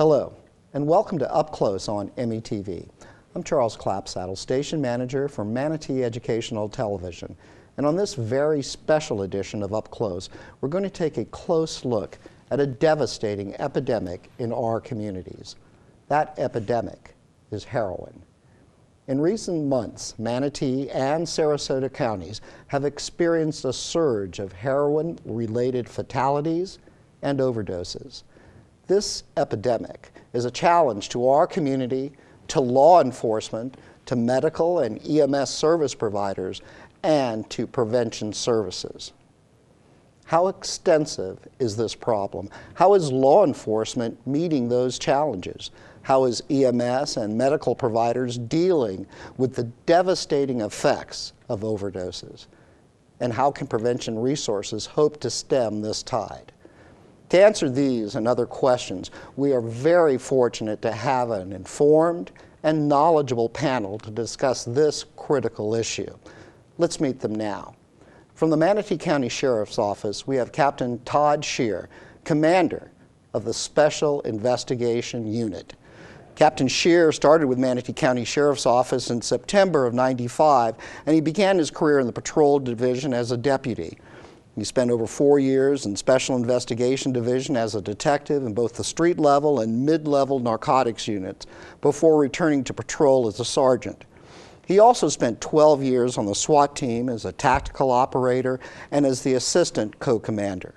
Hello, and welcome to Up Close on METV. I'm Charles Clapsaddle, Station Manager for Manatee Educational Television. And on this very special edition of Up Close, we're going to take a close look at a devastating epidemic in our communities. That epidemic is heroin. In recent months, Manatee and Sarasota counties have experienced a surge of heroin-related fatalities and overdoses. This epidemic is a challenge to our community, to law enforcement, to medical and EMS service providers, and to prevention services. How extensive is this problem? How is law enforcement meeting those challenges? How is EMS and medical providers dealing with the devastating effects of overdoses? And how can prevention resources hope to stem this tide? To answer these and other questions, we are very fortunate to have an informed and knowledgeable panel to discuss this critical issue. Let's meet them now. From the Manatee County Sheriff's Office, we have Captain Todd Shear, Commander of the Special Investigation Unit. Captain Shear started with Manatee County Sheriff's Office in September of '95, and he began his career in the Patrol Division as a deputy. He spent over 4 years in Special Investigation Division as a detective in both the street level and mid-level narcotics units before returning to patrol as a sergeant. He also spent 12 years on the SWAT team as a tactical operator and as the assistant co-commander.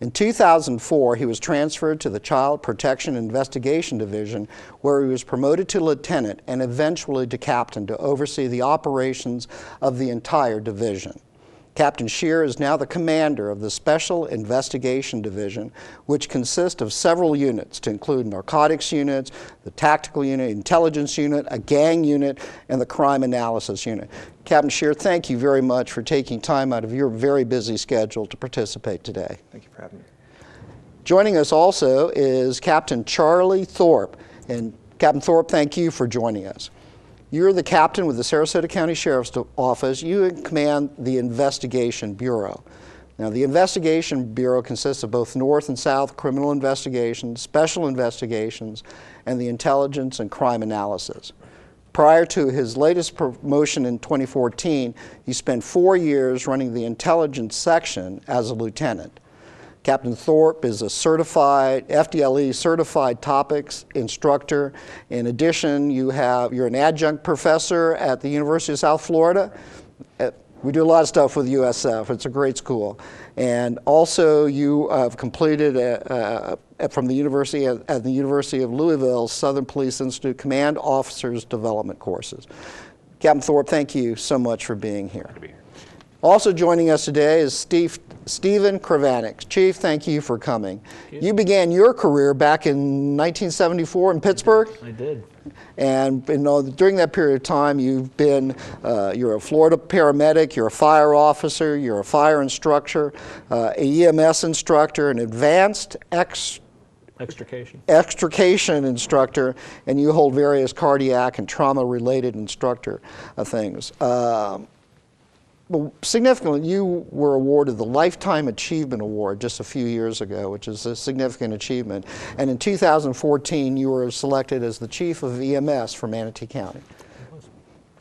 In 2004, he was transferred to the Child Protection Investigation Division, where he was promoted to lieutenant and eventually to captain to oversee the operations of the entire division. Captain Shear is now the commander of the Special Investigation Division, which consists of several units to include narcotics units, the tactical unit, intelligence unit, a gang unit, and the crime analysis unit. Captain Shear, thank you very much for taking time out of your very busy schedule to participate today. Thank you for having me. Joining us also is Captain Charlie Thorpe. And Captain Thorpe, thank you for joining us. You're the captain with the Sarasota County Sheriff's Office. You command the Investigation Bureau. Now, the Investigation Bureau consists of both North and South criminal investigations, special investigations, and the intelligence and crime analysis. Prior to his latest promotion in 2014, he spent 4 years running the intelligence section as a lieutenant. Captain Thorpe is a certified, FDLE certified topics instructor. In addition, you're an adjunct professor at the University of South Florida. We do a lot of stuff with USF. It's a great school. And also you have completed from the University at the University of Louisville, Southern Police Institute Command Officers Development courses. Captain Thorpe, thank you so much for being here. Glad to be here. Also joining us today is Stephen Kravanik. Chief, thank you for coming. You began your career back in 1974 in Pittsburgh? I did. And during that period of time, you've been, you're a Florida paramedic, you're a fire officer, you're a fire instructor, a EMS instructor, an advanced extrication instructor, and you hold various cardiac and trauma-related instructor things. But significantly, you were awarded the Lifetime Achievement Award just a few years ago, which is a significant achievement. And in 2014, you were selected as the Chief of EMS for Manatee County.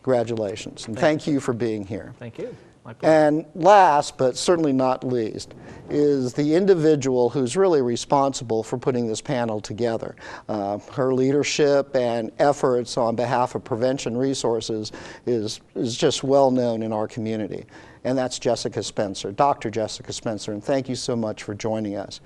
Congratulations, and thank you for being here. Thank you. My pleasure. And last, but certainly not least, is the individual who's really responsible for putting this panel together. Her leadership and efforts on behalf of prevention resources is just well known in our community. And that's Jessica Spencer, Dr. Jessica Spencer, and thank you so much for joining us.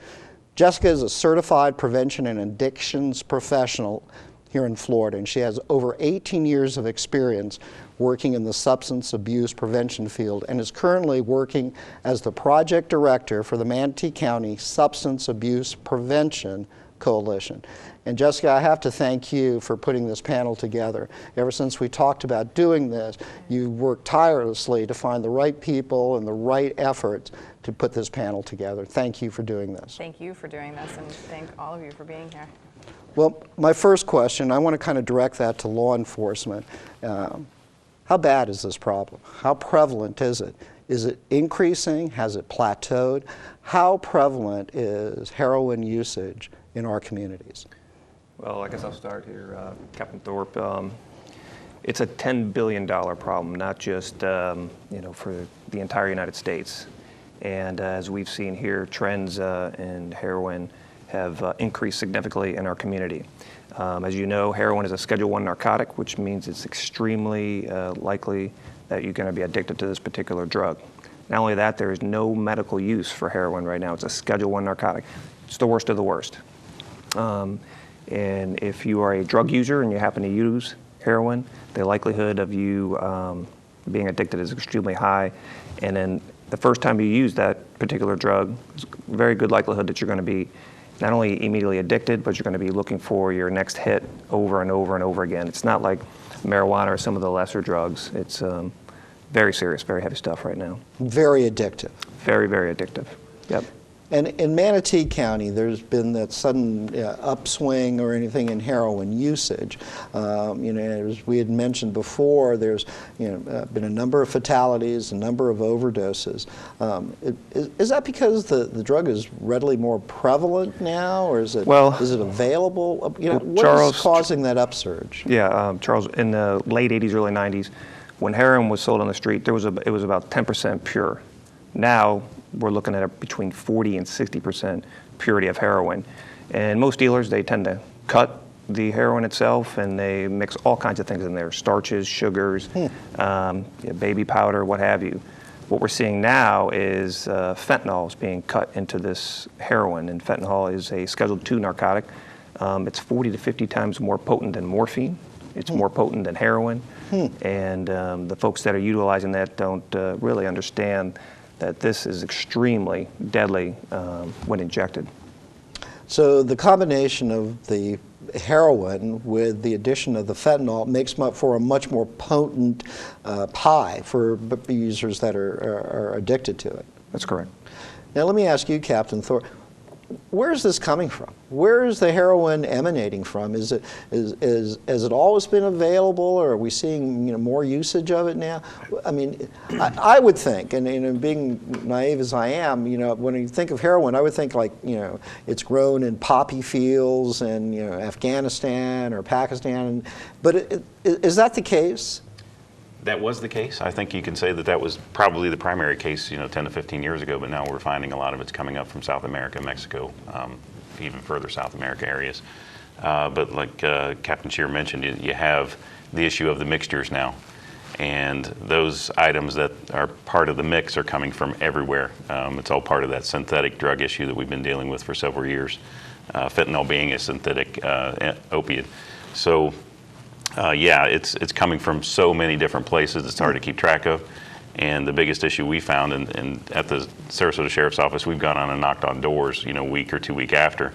Jessica is a certified prevention and addictions professional here in Florida, and she has over 18 years of experience working in the substance abuse prevention field and is currently working as the project director for the Manatee County Substance Abuse Prevention Coalition. And Jessica, I have to thank you for putting this panel together. Ever since we talked about doing this, you worked tirelessly to find the right people and the right efforts to put this panel together. Thank you for doing this. Thank you for doing this, and thank all of you for being here. Well, my first question, I want to kind of direct that to law enforcement. How bad is this problem? How prevalent is it? Is it increasing? Has it plateaued? How prevalent is heroin usage in our communities? Well, I guess I'll start here, Captain Thorpe. It's a $10 billion problem, not just for the entire United States. And as we've seen here, trends in heroin have increased significantly in our community. As you know, heroin is a Schedule I narcotic, which means it's extremely likely that you're going to be addicted to this particular drug. Not only that, there is no medical use for heroin right now. It's a Schedule I narcotic. It's the worst of the worst. And if you are a drug user and you happen to use heroin, the likelihood of you being addicted is extremely high. And then the first time you use that particular drug, there's a very good likelihood that you're going to be not only immediately addicted, but you're going to be looking for your next hit over and over and over again. It's not like marijuana or some of the lesser drugs. It's very serious, very heavy stuff right now. Very addictive. Very, very addictive. Yep. And in Manatee County, there's been that sudden upswing or anything in heroin usage. As we had mentioned before, there's been a number of fatalities, a number of overdoses. Is that because the drug is readily more prevalent now, or is it available? What is causing that upsurge? Yeah, Charles, in the late 80s, early 90s, when heroin was sold on the street, it was about 10% pure. Now, we're looking at between 40 and 60% purity of heroin. And most dealers, they tend to cut the heroin itself, and they mix all kinds of things in there, starches, sugars, baby powder, what have you. What we're seeing now is fentanyl is being cut into this heroin, and fentanyl is a Schedule II narcotic. It's 40 to 50 times more potent than morphine. It's more potent than heroin. And the folks that are utilizing that don't really understand that this is extremely deadly when injected. So the combination of the heroin with the addition of the fentanyl makes them up for a much more potent pie for users that are addicted to it. That's correct. Now let me ask you, Captain Thorpe, where is this coming from? Where is the heroin emanating from? Has it always been available, or are we seeing more usage of it now? I mean, I would think, and being naive as I am, when you think of heroin, I would think like it's grown in poppy fields in Afghanistan or Pakistan. But is that the case? That was the case. I think you can say that was probably the primary case, 10 to 15 years ago, but now we're finding a lot of it's coming up from South America, Mexico, even further South America areas. But like Captain Scheer mentioned, you have the issue of the mixtures now. And those items that are part of the mix are coming from everywhere. It's all part of that synthetic drug issue that we've been dealing with for several years, fentanyl being a synthetic opiate. So yeah, it's coming from so many different places, it's hard to keep track of. And the biggest issue we found, and at the Sarasota Sheriff's Office, we've gone on and knocked on doors, a week or 2 weeks after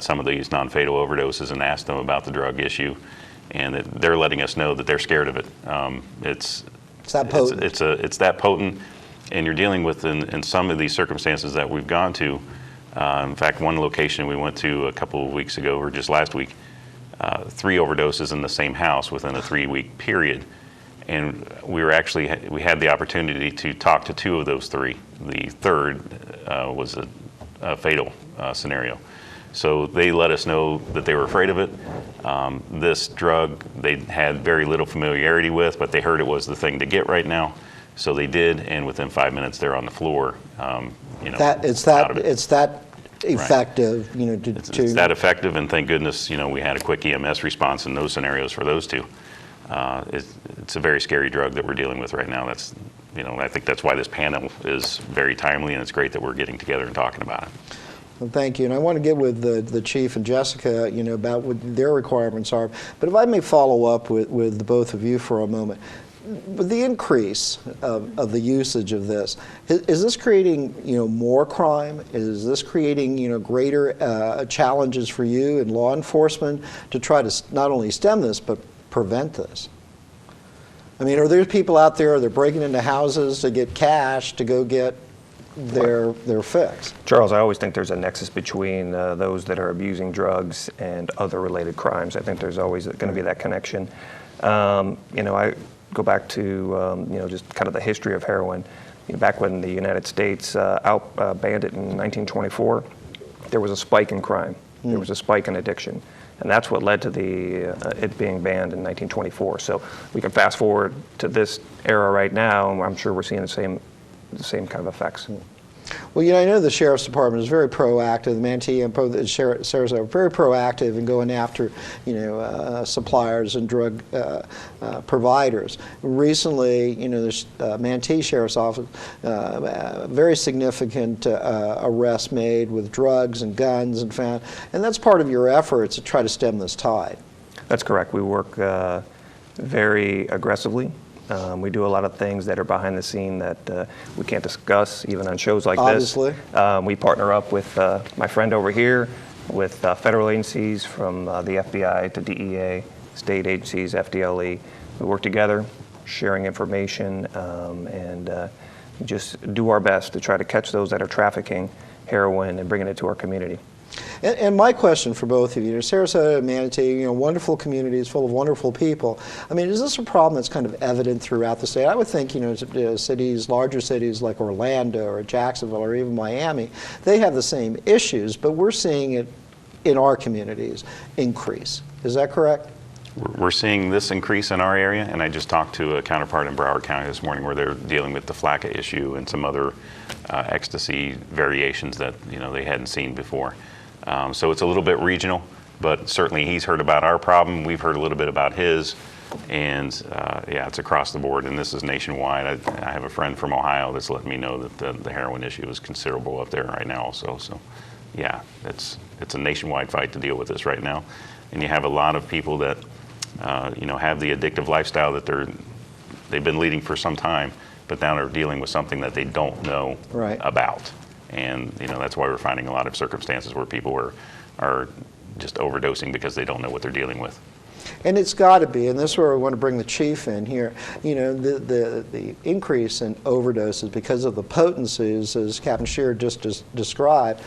some of these non-fatal overdoses and asked them about the drug issue. And they're letting us know that they're scared of it. It's that potent. It's that potent, and you're dealing with in some of these circumstances that we've gone to. In fact, one location we went to a couple of weeks ago, or just last week, 3 overdoses in the same house within a 3-week period. And we had the opportunity to talk to 2 of those 3. The third was a fatal scenario. So they let us know that they were afraid of it. This drug they had very little familiarity with, but they heard it was the thing to get right now. So they did, and within 5 minutes they're on the floor. It's that effective, right. It's that effective, and thank goodness, we had a quick EMS response in those scenarios for those 2. It's a very scary drug that we're dealing with right now. That's, I think that's why this panel is very timely, and it's great that we're getting together and talking about it. Well, thank you, and I want to get with the Chief and Jessica, about what their requirements are. But if I may follow up with the both of you for a moment. With the increase of the usage of this, is this creating more crime? Is this creating greater challenges for you in law enforcement to try to not only stem this but prevent this? I mean, are there people out there that are breaking into houses to get cash to go get their fix? Charles, I always think there's a nexus between those that are abusing drugs and other related crimes. I think there's always going to be that connection. I go back to just kind of the history of heroin. Back when the United States banned it in 1924, there was a spike in crime. There was a spike in addiction. And that's what led to it being banned in 1924. So we can fast forward to this era right now, and I'm sure we're seeing the same kind of effects. Well, I know the Sheriff's Department is very proactive. The Manatee and the sheriffs are very proactive in going after, suppliers and drug providers. Recently, the Manatee Sheriff's Office, very significant arrests made with drugs and guns and found, and that's part of your efforts to try to stem this tide. That's correct. We work very aggressively. We do a lot of things that are behind the scene that we can't discuss, even on shows like Obviously. this. We partner up with my friend over here, with federal agencies from the FBI to DEA, state agencies, FDLE. We work together, sharing information, and just do our best to try to catch those that are trafficking heroin and bringing it to our community. And my question for both of you, Sarasota and Manatee, wonderful communities full of wonderful people. I mean, is this a problem that's kind of evident throughout the state? I would think, cities, larger cities like Orlando or Jacksonville or even Miami, they have the same issues, but we're seeing it in our communities increase. Is that correct? We're seeing this increase in our area, and I just talked to a counterpart in Broward County this morning where they're dealing with the FLACA issue and some other ecstasy variations that they hadn't seen before. So it's a little bit regional, but certainly he's heard about our problem. We've heard a little bit about his, and yeah, it's across the board, and this is nationwide. I have a friend from Ohio that's letting me know that the heroin issue is considerable up there right now also. So yeah, it's a nationwide fight to deal with this right now. And you have a lot of people that have the addictive lifestyle that they've been leading for some time, but now they're dealing with something that they don't know about. And that's why we're finding a lot of circumstances where people are just overdosing because they don't know what they're dealing with. And it's got to be, and this is where we want to bring the chief in here. The increase in overdoses because of the potencies, as Captain Shear just described,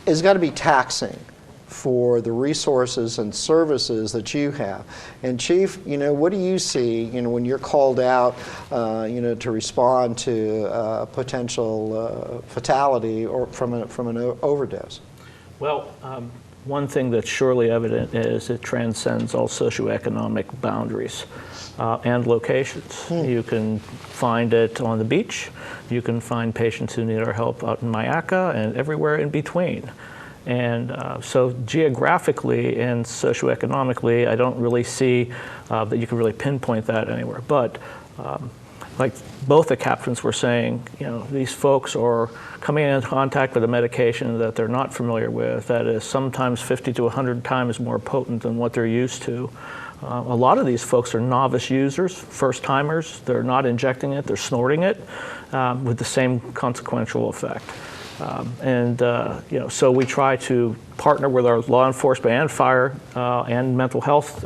is got to be taxing for the resources and services that you have. And Chief, what do you see, when you're called out, to respond to potential fatality or from an overdose? Well, one thing that's surely evident is it transcends all socioeconomic boundaries and locations. You can find it on the beach. You can find patients who need our help out in Mayaca and everywhere in between. And so geographically and socioeconomically, I don't really see that you can really pinpoint that anywhere. But like both the captains were saying, these folks are coming in contact with a medication that they're not familiar with, that is sometimes 50 to 100 times more potent than what they're used to. A lot of these folks are novice users, first-timers. They're not injecting it, they're snorting it with the same consequential effect. So we try to partner with our law enforcement and fire and mental health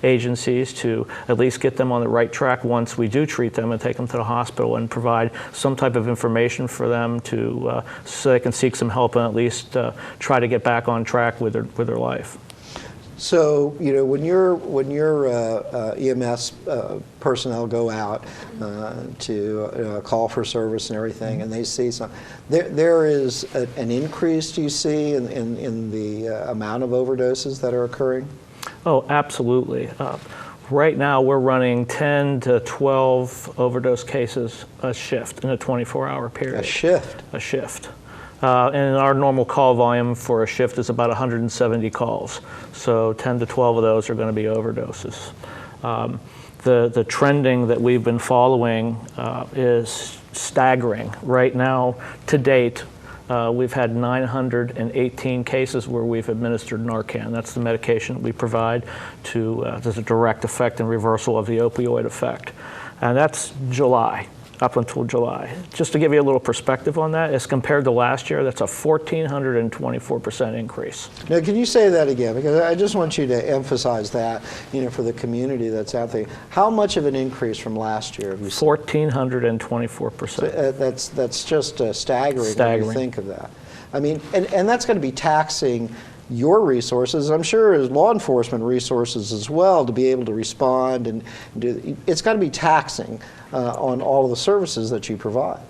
agencies to at least get them on the right track once we do treat them and take them to the hospital and provide some type of information for them so they can seek some help and at least try to get back on track with their life. So, when your EMS personnel go out to call for service and everything, and they see something, there is an increase, do you see, in the amount of overdoses that are occurring? Oh, absolutely. Right now, we're running 10 to 12 overdose cases a shift in a 24-hour period. A shift? A shift. And our normal call volume for a shift is about 170 calls. So 10 to 12 of those are going to be overdoses. The trending that we've been following is staggering. Right now, to date, we've had 918 cases where we've administered Narcan. That's the medication that we provide there's a direct effect and reversal of the opioid effect. And that's July. Up until July. Just to give you a little perspective on that, as compared to last year, that's a 1,424% increase. Now, can you say that again? Because I just want you to emphasize that, for the community that's out there. How much of an increase from last year have you seen? 1,424%. So, that's just staggering when you think of that. I mean, and that's going to be taxing your resources, I'm sure, as law enforcement resources as well, to be able to respond and do. It's got to be taxing on all of the services that you provide.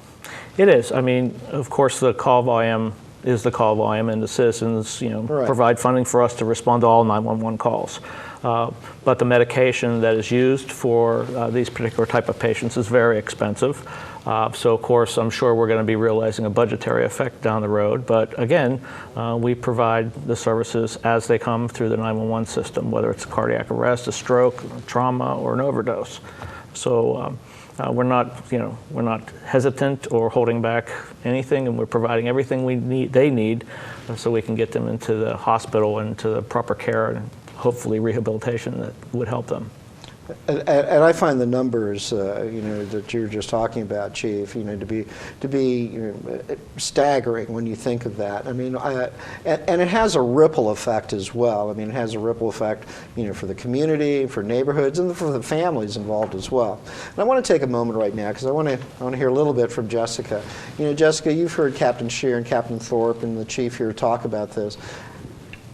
It is. I mean, of course, the call volume is the call volume, and the citizens, Right. provide funding for us to respond to all 911 calls. But the medication that is used for these particular type of patients is very expensive. So of course, I'm sure we're going to be realizing a budgetary effect down the road. But again, we provide the services as they come through the 911 system, whether it's a cardiac arrest, a stroke, trauma, or an overdose. So we're not hesitant or holding back anything, and we're providing everything they need, so we can get them into the hospital and to the proper care and hopefully rehabilitation that would help them. And I find the numbers, that you're just talking about, Chief, to be staggering when you think of that. I mean, and it has a ripple effect as well. I mean, it has a ripple effect, for the community, for neighborhoods, and for the families involved as well. And I want to take a moment right now because I want to hear a little bit from Jessica. Jessica, you've heard Captain Scheer and Captain Thorpe and the Chief here talk about this.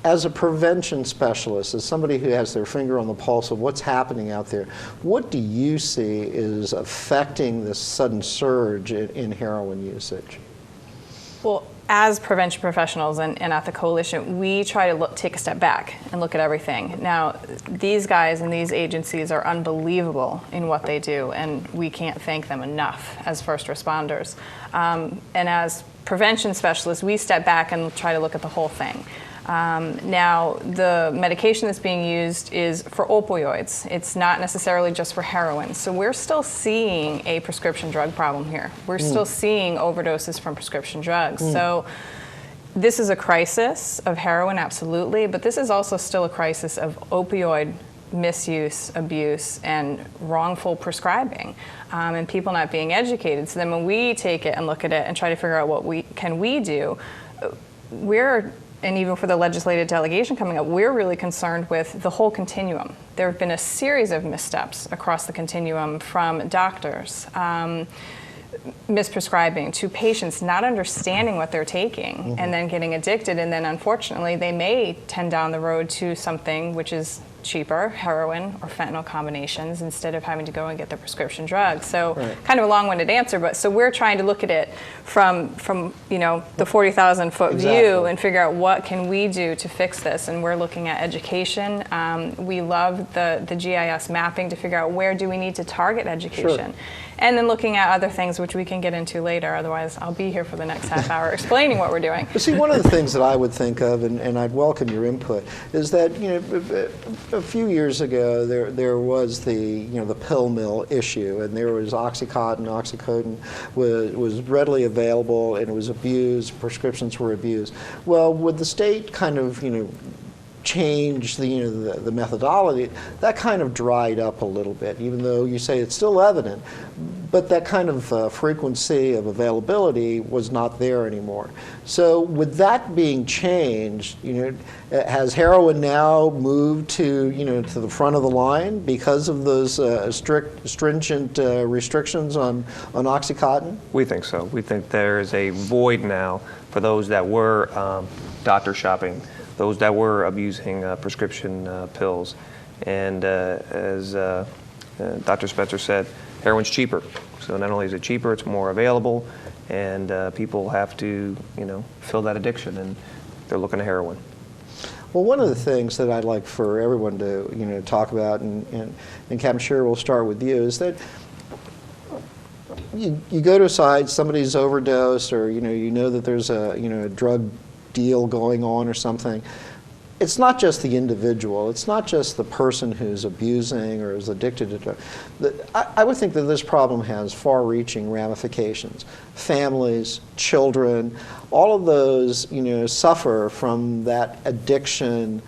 As a prevention specialist, as somebody who has their finger on the pulse of what's happening out there, what do you see is affecting this sudden surge in heroin usage? Well, as prevention professionals and at the Coalition, we try to take a step back and look at everything. Now, these guys and these agencies are unbelievable in what they do, and we can't thank them enough as first responders. And as prevention specialists, we step back and try to look at the whole thing. Now, the medication that's being used is for opioids. It's not necessarily just for heroin. So we're still seeing a prescription drug problem here. We're still seeing overdoses from prescription drugs. So this is a crisis of heroin, absolutely, but this is also still a crisis of opioid misuse, abuse, and wrongful prescribing, and people not being educated. So then when we take it and look at it and try to figure out what we do, and even for the legislative delegation coming up, we're really concerned with the whole continuum. There have been a series of missteps across the continuum, from doctors misprescribing to patients not understanding what they're taking and then getting addicted, and then unfortunately they may tend down the road to something which is cheaper, heroin or fentanyl combinations, instead of having to go and get the prescription drugs. So kind of a long-winded answer, but so we're trying to look at it from the 40,000 foot view and figure out what can we do to fix this. And we're looking at education. We love the GIS mapping to figure out where do we need to target education. And then looking at other things which we can get into later, otherwise I'll be here for the next half hour explaining what we're doing. But see, one of the things that I would think of, and I'd welcome your input, is that a few years ago there was the pill mill issue, and there was Oxycontin was readily available, and it was abused, prescriptions were abused. Well, would the state kind of change the methodology, that kind of dried up a little bit, even though you say it's still evident, but that kind of frequency of availability was not there anymore. So with that being changed, has heroin now moved to to the front of the line because of those stringent restrictions on Oxycontin? We think so. We think there is a void now for those that were doctor shopping, those that were abusing prescription pills. And as Dr. Spencer said, heroin's cheaper. So not only is it cheaper, it's more available, and people have to, fill that addiction, and they're looking at heroin. Well, one of the things that I'd like for everyone to talk about, and Captain Scheer, we'll start with you, is that you go to a site, somebody's overdosed, or you know that there's a drug deal going on or something. It's not just the individual. It's not just the person who's abusing or is addicted to drugs. I would think that this problem has far-reaching ramifications. Families, children, all of those suffer from that addiction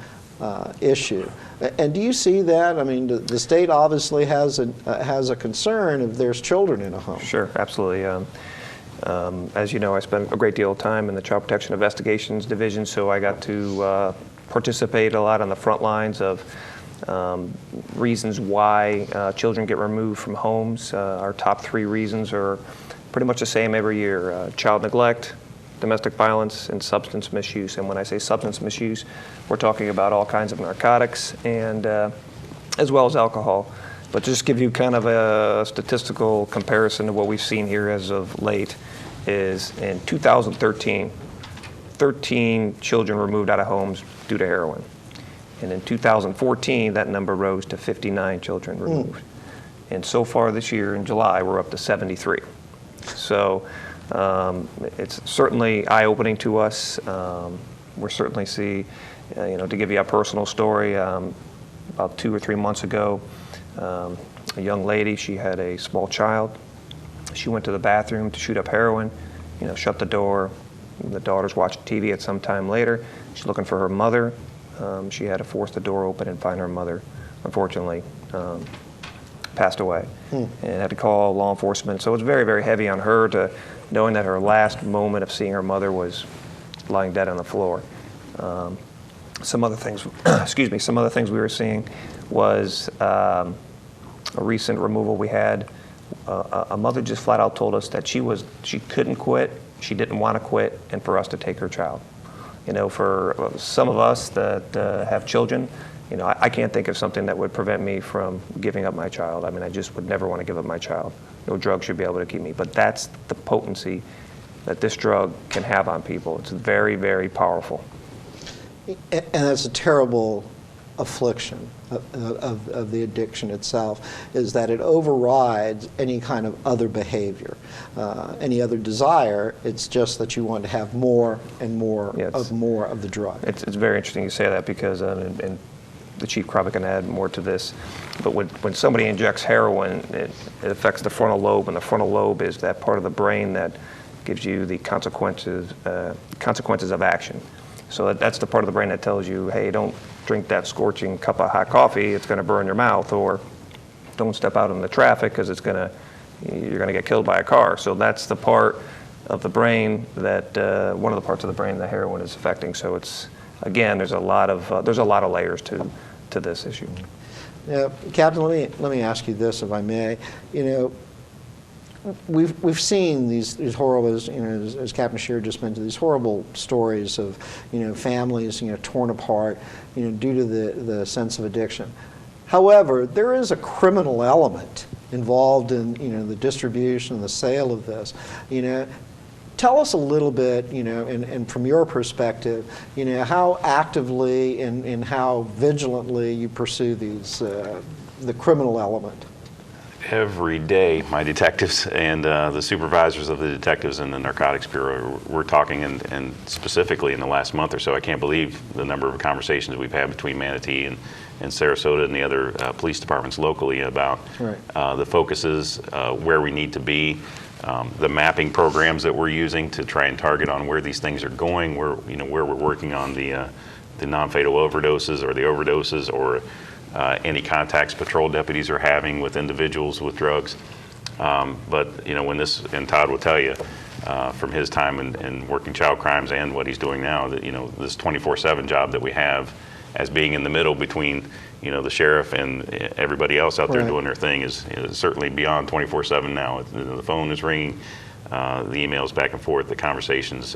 issue. And do you see that? I mean, the state obviously has a concern if there's children in a home. Sure, absolutely. As you know, I spent a great deal of time in the Child Protection Investigations Division, so I got to participate a lot on the front lines of reasons why children get removed from homes. Our top 3 reasons are pretty much the same every year: child neglect, domestic violence, and substance misuse. And when I say substance misuse, we're talking about all kinds of narcotics and as well as alcohol. But just give you kind of a statistical comparison to what we've seen here as of late is in 2013, 13 children removed out of homes due to heroin. And in 2014, that number rose to 59 children removed. And so far this year, in July, we're up to 73. So it's certainly eye-opening to us. We're certainly see, to give you a personal story, about 2 or 3 months ago, a young lady, she had a small child. She went to the bathroom to shoot up heroin, shut the door. The daughter's watching TV at some time later. She's looking for her mother. She had to force the door open and find her mother. Unfortunately, passed away and had to call law enforcement. So it's very, very heavy on her, to knowing that her last moment of seeing her mother was lying dead on the floor. Some other things, some other things we were seeing was a recent removal we had. A mother just flat out told us that she couldn't quit, she didn't want to quit, and for us to take her child. For some of us that have children, I can't think of something that would prevent me from giving up my child. I mean, I just would never want to give up my child. No drug should be able to keep me. But that's the potency that this drug can have on people. It's very, very powerful. And that's a terrible affliction of the addiction itself, is that it overrides any kind of other behavior, any other desire. It's just that you want to have more and more of the drug. It's very interesting you say that, because and the chief probably can add more to this, but when somebody injects heroin, it affects the frontal lobe, and the frontal lobe is that part of the brain that gives you the consequences of action. So that's the part of the brain that tells you, hey, don't drink that scorching cup of hot coffee, it's going to burn your mouth, or don't step out in the traffic because you're going to get killed by a car. So that's the part of the brain that one of the parts of the brain that heroin is affecting. So it's, again, there's a lot of layers to this issue. Yeah, Captain, let me ask you this, if I may. We've seen these horrible, as Captain Shear just mentioned, these horrible stories of families torn apart due to the sense of addiction. However, there is a criminal element involved in the distribution, the sale of this. Tell us a little bit, and from your perspective, how actively and how vigilantly you pursue these the criminal element. Every day, my detectives and the supervisors of the detectives in the Narcotics Bureau, we're talking, and specifically in the last month or so, I can't believe the number of conversations we've had between Manatee and Sarasota and the other police departments locally about the focuses, where we need to be, the mapping programs that we're using to try and target on where these things are going, where we're working on the non-fatal overdoses or the overdoses, or any contacts patrol deputies are having with individuals with drugs. But when this, and Todd will tell you from his time in working child crimes and what he's doing now, that this 24/7 job that we have as being in the middle between the sheriff and everybody else out there doing their thing is certainly beyond 24/7 now. The phone is ringing, the emails back and forth, the conversations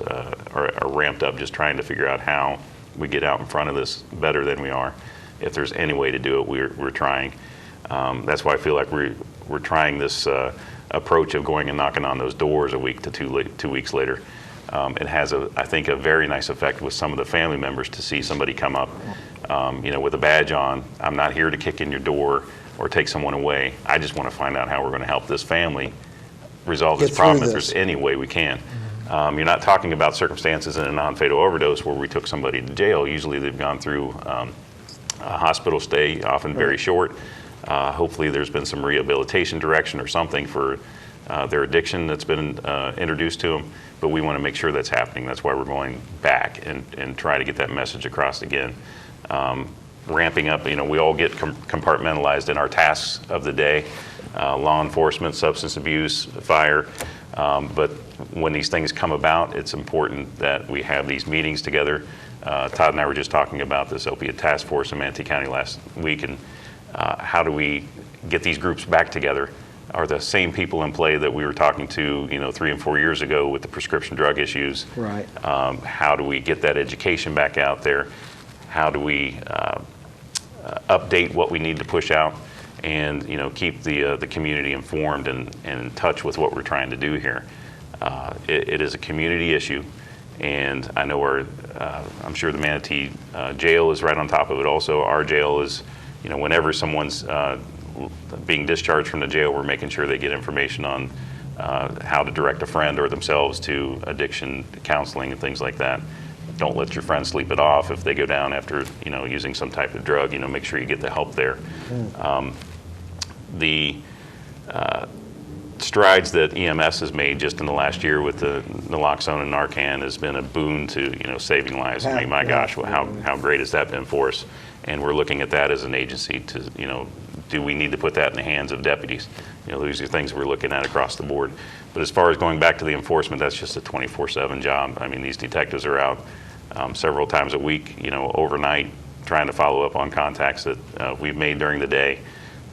are ramped up, just trying to figure out how we get out in front of this better than we are. If there's any way to do it, we're trying. That's why I feel like we're trying this approach of going and knocking on those doors a week to 2 weeks later. It has, I think, a very nice effect with some of the family members to see somebody come up, with a badge on. I'm not here to kick in your door or take someone away. I just want to find out how we're going to help this family resolve this problem if there's any way we can. You're not talking about circumstances in a non-fatal overdose where we took somebody to jail. Usually they've gone through a hospital stay, often very short. Hopefully there's been some rehabilitation direction or something for their addiction that's been introduced to them, but we want to make sure that's happening. That's why we're going back and try to get that message across again. Ramping up, we all get compartmentalized in our tasks of the day, law enforcement, substance abuse, fire, but when these things come about, it's important that we have these meetings together. Todd and I were just talking about this opiate task force in Manatee County last week, and how do we get these groups back together? Are the same people in play that we were talking to 3 and 4 years ago with the prescription drug issues? Right. How do we get that education back out there? How do we update what we need to push out, and keep the community informed and in touch with what we're trying to do here? It is a community issue, And I know I'm sure the Manatee jail is right on top of it also. Our jail is, whenever someone's being discharged from the jail, we're making sure they get information on how to direct a friend or themselves to addiction counseling and things like that. Don't let your friend sleep it off if they go down after using some type of drug. Make sure you get the help there. The strides that EMS has made just in the last year with the naloxone and Narcan has been a boon to saving lives. I mean, my gosh, how great has that been for us? And we're looking at that as an agency to do we need to put that in the hands of deputies? These are things we're looking at across the board. But as far as going back to the enforcement, that's just a 24/7 job. I mean, these detectives are out several times a week, overnight, trying to follow up on contacts that we've made during the day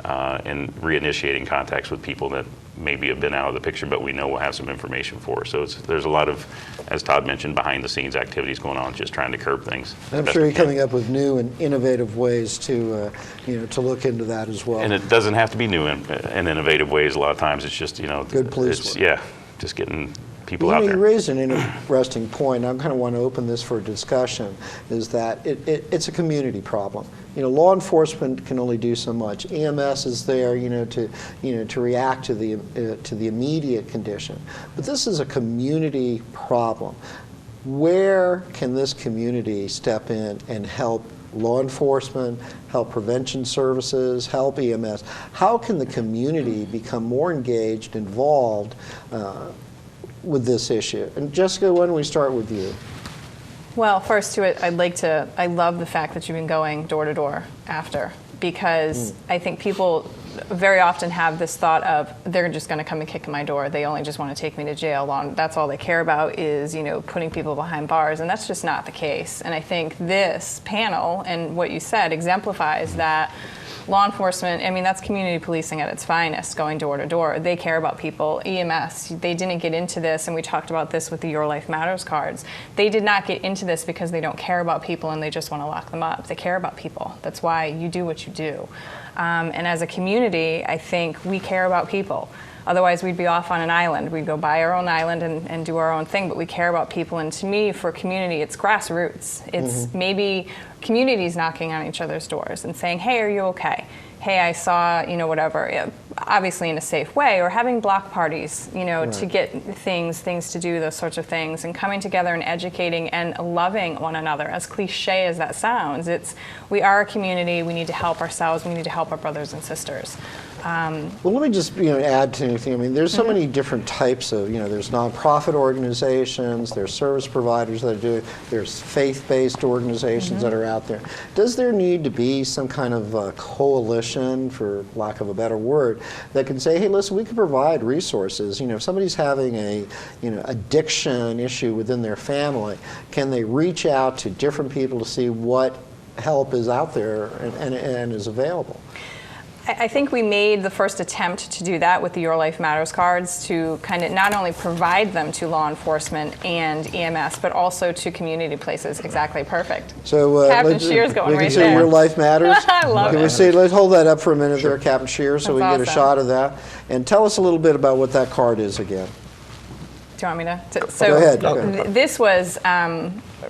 and reinitiating contacts with people that maybe have been out of the picture, but we know we'll have some information for. So there's a lot of, as Todd mentioned, behind the scenes activities going on, just trying to curb things. I'm sure you're coming up with new and innovative ways to look into that as well. And it doesn't have to be new and innovative ways. A lot of times it's just, good police work. Yeah, just getting people out there. You raised an interesting point. I kind of want to open this for discussion, is that it's a community problem. Law enforcement can only do so much. EMS is there, to react to the immediate condition. But this is a community problem. Where can this community step in and help law enforcement, help prevention services, help EMS? How can the community become more engaged, involved with this issue? And Jessica, why don't we start with you? Well, first to it, I love the fact that you've been going door to door after, because I think people very often have this thought of they're just going to come and kick in my door. They only just want to take me to jail. That's all they care about is, putting people behind bars, and that's just not the case. And I think this panel and what you said exemplifies that. Law enforcement, that's community policing at its finest, going door to door. They care about people. EMS, they didn't get into this, and we talked about this with the Your Life Matters cards. They did not get into this because they don't care about people and they just want to lock them up. They care about people. That's why you do what you do. And as a community, I think we care about people. Otherwise, we'd be off on an island. We'd go buy our own island and do our own thing, but we care about people. And to me, for community, it's grassroots. It's maybe communities knocking on each other's doors and saying, hey, are you okay? Hey, I saw, whatever, obviously in a safe way, or having block parties, to get things to do, those sorts of things, and coming together and educating and loving one another. As cliche as that sounds, we are a community. We need to help ourselves. We need to help our brothers and sisters. Well, let me just add to anything. There's so many different types of, there's nonprofit organizations, there's service providers that are doing, there's faith-based organizations that are out there. Does there need to be some kind of coalition, for lack of a better word, that can say, hey, listen, we can provide resources. If somebody's having a addiction issue within their family, can they reach out to different people to see what help is out there and is available? I think we made the first attempt to do that with the Your Life Matters cards, to kind of not only provide them to law enforcement and EMS, but also to community places. Exactly, perfect. So Captain Shear's going right there. We can say Your Life Matters. I love it. Let's hold that up for a minute there, Captain Shear, so we can get a shot of that. And tell us a little bit about what that card is again. Do you want me to? Go ahead. This was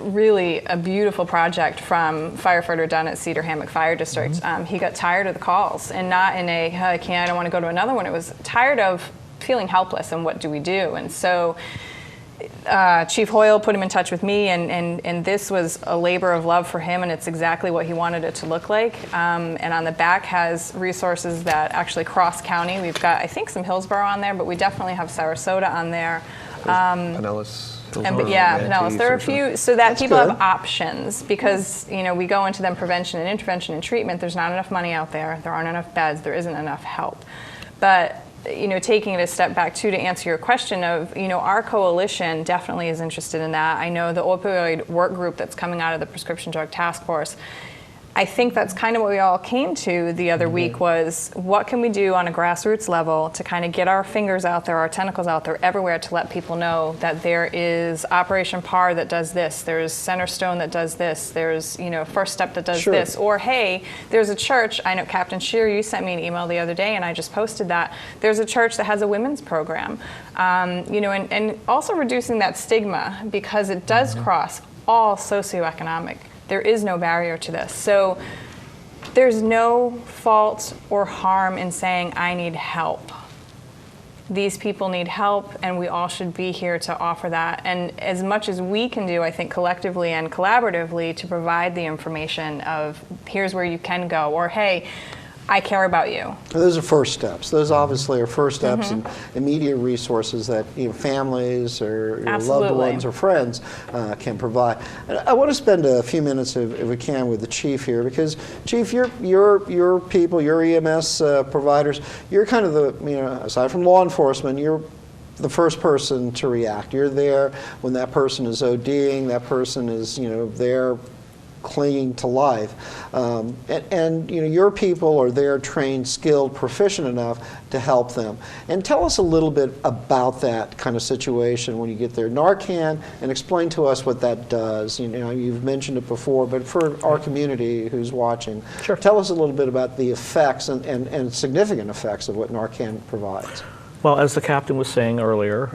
really a beautiful project from firefighter Dunn at Cedar Hammock Fire District. He got tired of the calls, and not in a, I don't want to go to another one. It was tired of feeling helpless, and what do we do? And so Chief Hoyle put him in touch with me, and this was a labor of love for him, and it's exactly what he wanted it to look like. And on the back has resources that actually cross county. We've got, I think, some Hillsborough on there, but we definitely have Sarasota on there. Pinellas. Pinellas. There are a few, so that people good. have options, because we go into them prevention and intervention and treatment. There's not enough money out there. There aren't enough beds. There isn't enough help. But taking it a step back too, to answer your question of, our coalition definitely is interested in that. I know the opioid work group that's coming out of the Prescription Drug Task Force. I think that's kind of what we all came to the other week was what can we do on a grassroots level to kind of get our fingers out there, our tentacles out there everywhere to let people know that there is Operation PAR that does this, there's Centerstone that does this, there's First Step that does this, or hey, there's a church, I know Captain Shear, you sent me an email the other day and I just posted that, there's a church that has a women's program, and also reducing that stigma because it does cross all socioeconomic. There is no barrier to this. So there's no fault or harm in saying, I need help. These people need help, and we all should be here to offer that. And as much as we can do, I think, collectively and collaboratively to provide the information of, here's where you can go, or hey, I care about you. Those are first steps. Those obviously are first steps and immediate resources that families or your loved ones or friends can provide. I want to spend a few minutes, if we can, with the chief here, because Chief, your people, your EMS providers, you're kind of the, aside from law enforcement, you're the first person to react. You're there when that person is ODing, that person is, there clinging to life. And your people are there trained, skilled, proficient enough to help them. And tell us a little bit about that kind of situation when you get there. Narcan, and explain to us what that does. You've mentioned it before, but for our community who's watching, tell us a little bit about the effects and significant effects of what Narcan provides. Well, as the captain was saying earlier,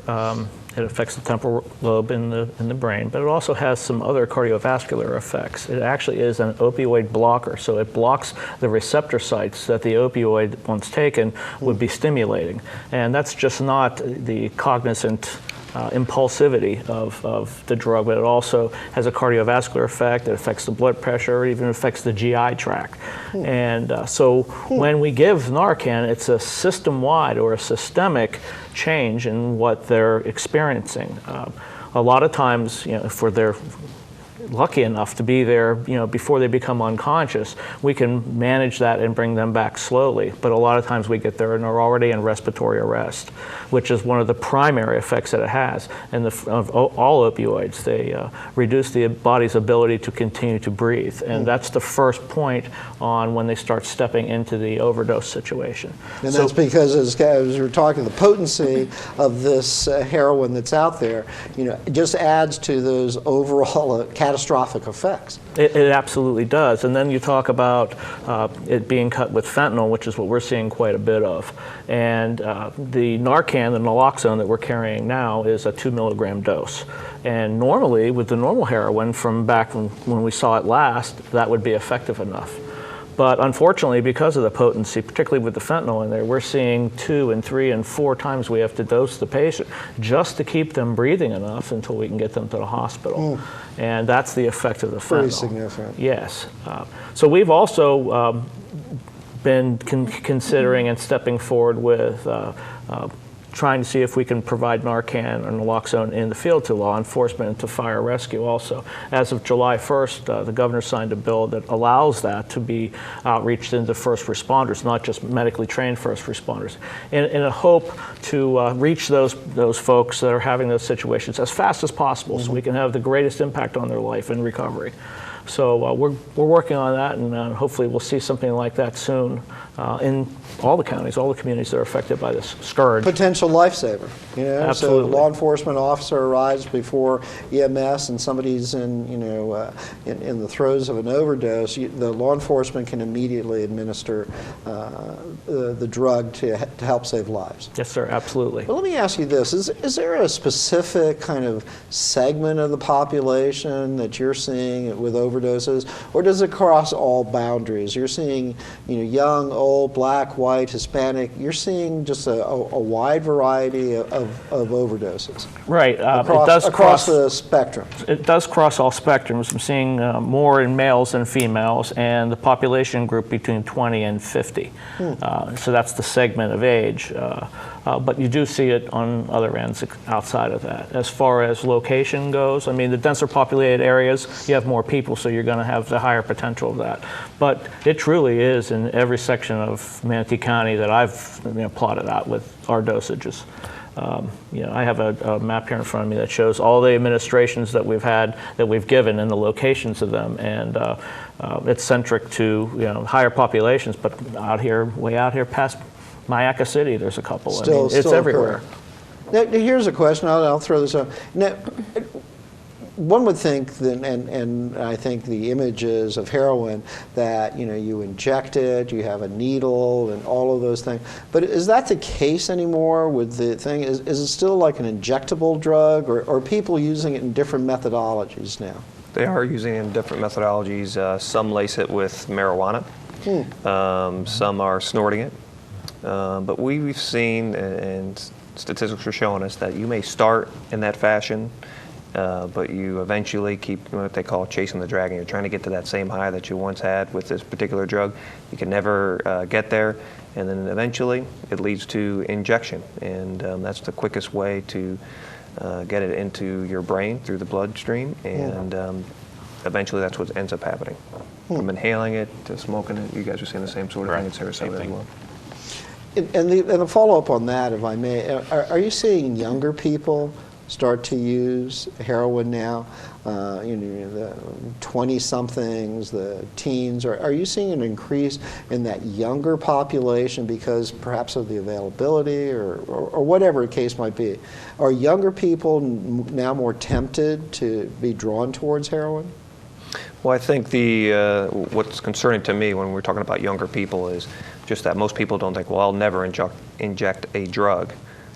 it affects the temporal lobe in the brain, but it also has some other cardiovascular effects. It actually is an opioid blocker, so it blocks the receptor sites that the opioid, once taken, would be stimulating. And that's just not the cognizant impulsivity of the drug, but it also has a cardiovascular effect. It affects the blood pressure. It even affects the GI tract. And so when we give Narcan, it's a system-wide or a systemic change in what they're experiencing. A lot of times, if they're lucky enough to be there, before they become unconscious, we can manage that and bring them back slowly. But a lot of times we get there and they're already in respiratory arrest, which is one of the primary effects that it has. And of all opioids, they reduce the body's ability to continue to breathe. And that's the first point on when they start stepping into the overdose situation. And that's because, as we were talking, the potency of this heroin that's out there, it just adds to those overall catastrophic effects. It absolutely does. And then you talk about it being cut with fentanyl, which is what we're seeing quite a bit of. And the Narcan, the naloxone that we're carrying now, is a 2 milligram dose. And normally, with the normal heroin from back when we saw it last, that would be effective enough. But unfortunately, because of the potency, particularly with the fentanyl in there, we're seeing 2 and 3 and 4 times we have to dose the patient just to keep them breathing enough until we can get them to the hospital. And that's the effect of the fentanyl. Pretty significant. Yes. So we've also been considering and stepping forward with trying to see if we can provide Narcan or naloxone in the field to law enforcement and to fire rescue also. As of July 1st, the governor signed a bill that allows that to be outreached into first responders, not just medically trained first responders, in a hope to reach those folks that are having those situations as fast as possible so we can have the greatest impact on their life and recovery. So we're working on that, and hopefully we'll see something like that soon in all the counties, all the communities that are affected by this scourge. Potential lifesaver. Absolutely. So a law enforcement officer arrives before EMS and somebody's in the throes of an overdose. The law enforcement can immediately administer the drug to help save lives. Yes, sir. Absolutely. Well, let me ask you this: is there a specific kind of segment of the population that you're seeing with overdoses, or does it cross all boundaries? You're seeing, young, old, black, white, Hispanic. You're seeing just a wide variety of overdoses. Right. Across the spectrum. It does cross all spectrums. I'm seeing more in males than females, and the population group between 20 and 50. So that's the segment of age. But you do see it on other ends outside of that. As far as location goes, I mean, the denser populated areas, you have more people, so you're going to have the higher potential of that. But it truly is in every section of Manatee County that I've plotted out with our dosages. I have a map here in front of me that shows all the administrations that we've given and the locations of them, and it's centric to higher populations. But way out here past Mayaca City, there's a couple. It's everywhere. Now, here's a question. I'll throw this up. Now, one would think, that, and I think the images of heroin, that you inject it, you have a needle, and all of those things. But is that the case anymore with the thing? Is it still like an injectable drug, or are people using it in different methodologies now? They are using it in different methodologies. Some lace it with marijuana. Some are snorting it. But we've seen, and statistics are showing us, that you may start in that fashion, but you eventually keep what they call chasing the dragon. You're trying to get to that same high that you once had with this particular drug. You can never get there, and then eventually it leads to injection, and that's the quickest way to get it into your brain through the bloodstream, and eventually that's what ends up happening. From inhaling it to smoking it, you guys are seeing the same sort of thing in Sarasota as well. And a follow-up on that, if I may, are you seeing younger people start to use heroin now? The 20-somethings, the teens, are you seeing an increase in that younger population because perhaps of the availability or whatever the case might be? Are younger people now more tempted to be drawn towards heroin? Well, I think what's concerning to me when we're talking about younger people is just that most people don't think, well, I'll never inject a drug.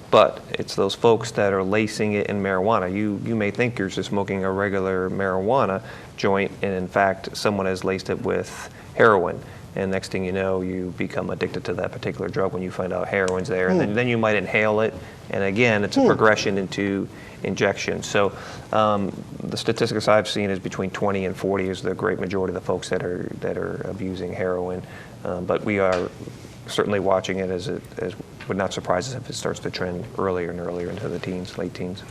But it's those folks that are lacing it in marijuana. You may think you're just smoking a regular marijuana joint, and in fact, someone has laced it with heroin. And next thing you know, you become addicted to that particular drug when you find out heroin's there. And then you might inhale it, and again, it's a progression into injection. So the statistics I've seen is between 20 and 40 is the great majority of the folks that are abusing heroin. But we are certainly watching it as would not surprise us if it starts to trend earlier and earlier into the teens, late teens.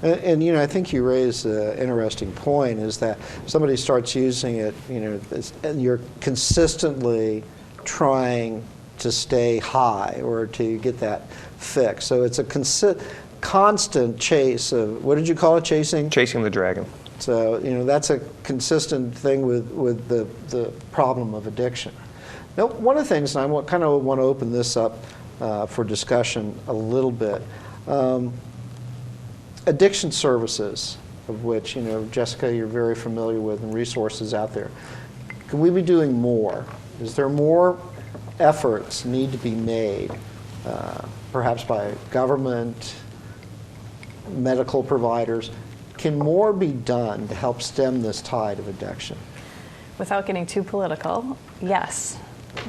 And I think you raised an interesting point, is that somebody starts using it, and you're consistently trying to stay high or to get that fix. So it's a constant chase of, what did you call it, chasing? Chasing the dragon. So, that's a consistent thing with the problem of addiction. Now, one of the things, and I kind of want to open this up for discussion a little bit, addiction services, of which, Jessica, you're very familiar with, and resources out there. Can we be doing more? Is there more efforts need to be made, perhaps by government, medical providers? Can more be done to help stem this tide of addiction? Without getting too political, yes.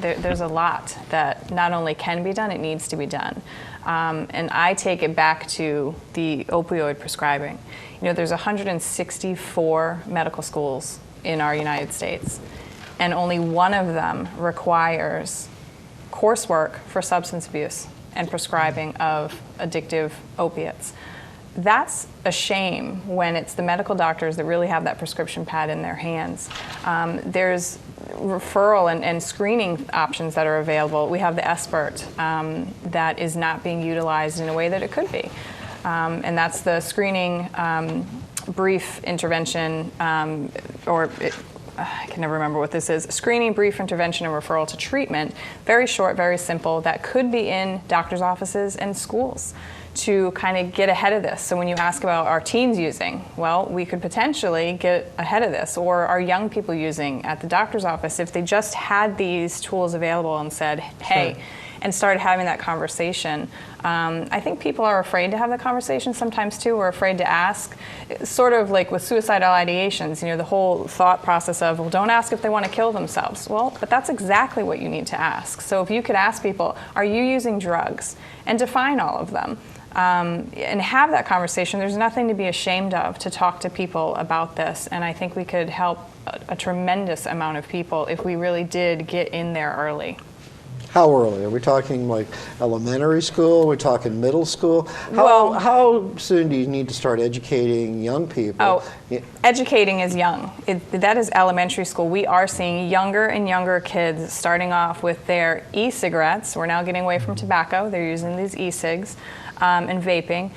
There's a lot that not only can be done, it needs to be done. And I take it back to the opioid prescribing. There's 164 medical schools in our United States, and only one of them requires coursework for substance abuse and prescribing of addictive opiates. That's a shame when it's the medical doctors that really have that prescription pad in their hands. There's referral and screening options that are available. We have the SBIRT that is not being utilized in a way that it could be. And that's the screening brief intervention, I can never remember what this is, screening, brief intervention, and referral to treatment. Very short, very simple, that could be in doctors' offices and schools to kind of get ahead of this. So when you ask about our teens using, well, we could potentially get ahead of this, or our young people using at the doctor's office, if they just had these tools available and said, hey, sure, and started having that conversation. I think people are afraid to have the conversation sometimes too, or afraid to ask. It's sort of like with suicidal ideations, the whole thought process of, well, don't ask if they want to kill themselves. Well, but that's exactly what you need to ask. So if you could ask people, are you using drugs? And define all of them. And have that conversation. There's nothing to be ashamed of to talk to people about this, and I think we could help a tremendous amount of people if we really did get in there early. How early? Are we talking like elementary school? Are we talking middle school? How soon do you need to start educating young people? Oh, yeah. Educating is young. That is elementary school. We are seeing younger and younger kids starting off with their e-cigarettes. We're now getting away from tobacco. They're using these e-cigs. and vaping,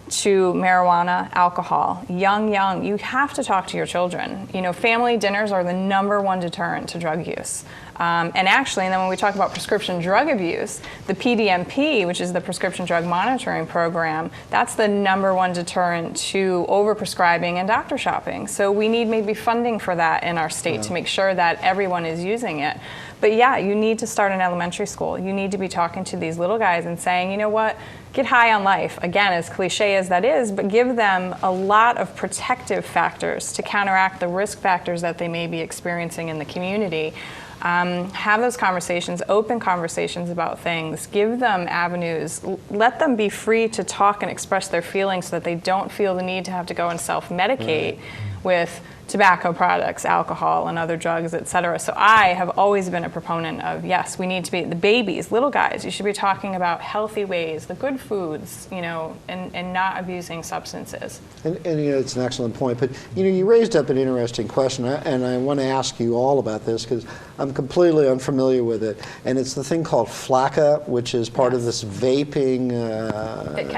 to marijuana, alcohol, young, you have to talk to your children. You know, family dinners are the #1 deterrent to drug use. And actually, and then when we talk about prescription drug abuse, the PDMP, which is the Prescription Drug Monitoring Program, that's the #1 deterrent to overprescribing and doctor shopping. So we need maybe funding for that in our state to make sure that everyone is using it. But yeah, you need to start in elementary school. You need to be talking to these little guys and saying, you know what, get high on life. Again, as cliche as that is, but give them a lot of protective factors to counteract the risk factors that they may be experiencing in the community. Have those conversations, open conversations about things, give them avenues, let them be free to talk and express their feelings so that they don't feel the need to have to go and self-medicate with tobacco products, alcohol, and other drugs, et cetera. So I have always been a proponent of, yes, we need to be, the babies, little guys, you should be talking about healthy ways, the good foods, you know, and not abusing substances. And you know, it's an excellent point. But you know, you raised up an interesting question, and I want to ask you all about this because I'm completely unfamiliar with it. And it's the thing called flakka, which is part of this vaping,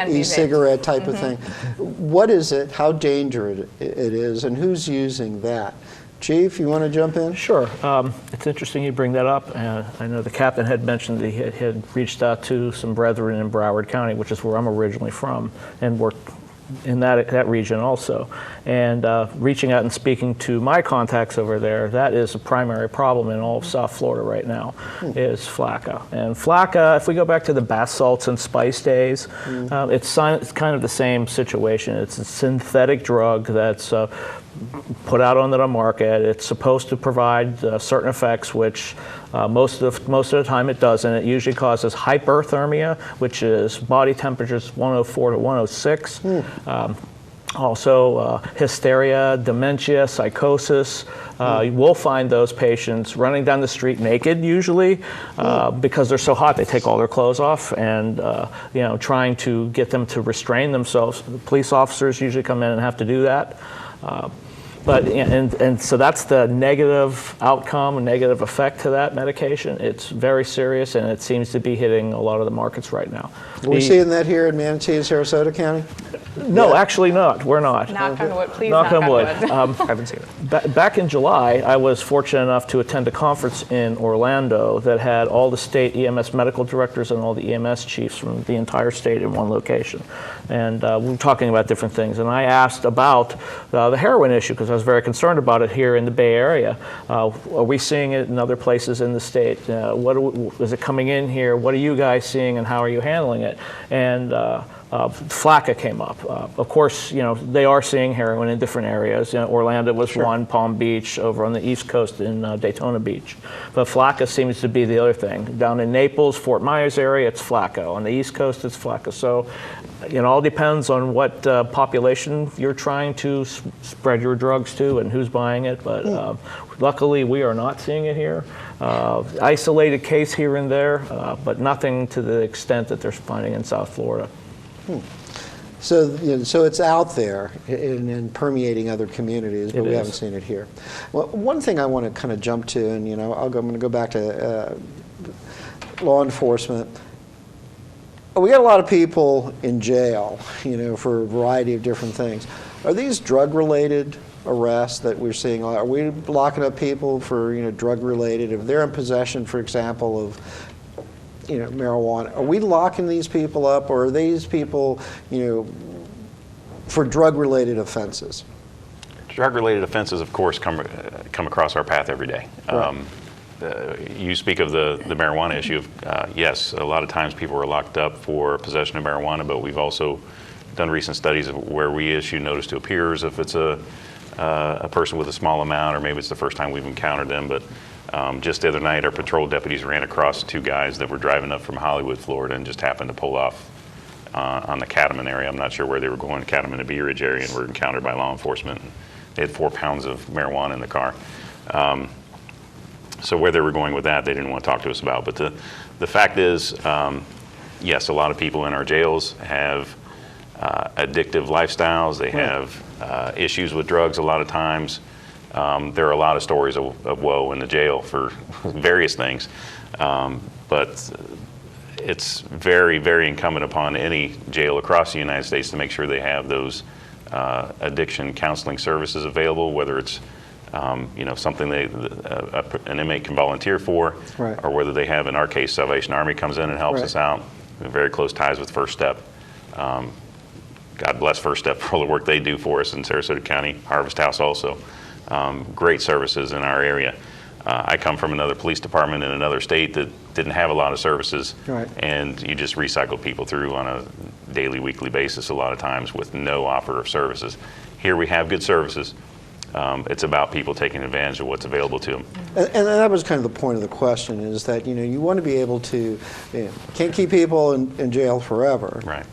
e-cigarette type of thing. What is it? How dangerous it is? And who's using that? Chief, you want to jump in? Sure. It's interesting you bring that up. I know the captain had mentioned that he had reached out to some brethren in Broward County, which is where I'm originally from, and worked in that region also. And reaching out and speaking to my contacts over there, that is a primary problem in all of South Florida right now, is flakka. And flakka, if we go back to the bath salts and spice days, it's kind of the same situation. It's a synthetic drug that's put out onto the market. It's supposed to provide certain effects, which most of the time it doesn't. It usually causes hyperthermia, which is body temperatures 104 to 106. Also hysteria, dementia, psychosis. You will find those patients running down the street naked usually because they're so hot they take all their clothes off and you know, trying to get them to restrain themselves. The police officers usually come in and have to do that. And so that's the negative outcome, negative effect to that medication. It's very serious, and it seems to be hitting a lot of the markets right now. Are we seeing that here in Manatee and Sarasota County? No, actually not. We're not. Knock on wood, please. Knock on wood. I haven't seen it. Back in July, I was fortunate enough to attend a conference in Orlando that had all the state EMS medical directors and all the EMS chiefs from the entire state in one location. And we were talking about different things. And I asked about the heroin issue because I was very concerned about it here in the Bay Area. Are we seeing it in other places in the state? Is it coming in here? What are you guys seeing, and how are you handling it? And flakka came up. Of course, you know, they are seeing heroin in different areas. You know, Orlando was one, Palm Beach, over on the East Coast in Daytona Beach. But flakka seems to be the other thing. Down in Naples, Fort Myers area, it's flakka. On the East Coast, it's flakka. So, you know, all depends on what population you're trying to spread your drugs to and who's buying it. But luckily, we are not seeing it here. Isolated case here and there, but nothing to the extent that they're finding in South Florida. So, you know, so it's out there and permeating other communities, but we haven't seen it here. Well, one thing I want to kind of jump to, and you know, I'm going to go back to law enforcement. We got a lot of people in jail, you know, for a variety of different things. Are these drug-related arrests that we're seeing? Are we locking up people for, you know, drug-related? If they're in possession, for example, of, you know, marijuana, are we locking these people up, or are these people, you know, for drug-related offenses? Drug-related offenses, of course, come across our path every day. Right. You speak of the marijuana issue. Yes, a lot of times people are locked up for possession of marijuana, but we've also done recent studies of where we issue notice to appears if it's a person with a small amount, or maybe it's the first time we've encountered them. But just the other night, our patrol deputies ran across two guys that were driving up from Hollywood, Florida, and just happened to pull off on the Cattleman area. I'm not sure where they were going, Cattleman to Bee Ridge area, and were encountered by law enforcement. They had 4 pounds of marijuana in the car. So where they were going with that, they didn't want to talk to us about. But the fact is, yes, a lot of people in our jails have addictive lifestyles. They have issues with drugs a lot of times. There are a lot of stories of woe in the jail for various things. But it's very, very incumbent upon any jail across the United States to make sure they have those addiction counseling services available, whether it's something an inmate can volunteer for, right. or whether they have, in our case, Salvation Army comes in and helps right. us out. We have very close ties with First Step. God bless First Step for all the work they do for us in Sarasota County, Harvest House also. Great services in our area. I come from another police department in another state that didn't have a lot of services, right. and you just recycle people through on a daily, weekly basis a lot of times with no offer of services. Here we have good services. It's about people taking advantage of what's available to them. And that was kind of the point of the question, is that you want to be able to, can't keep people in jail forever, right.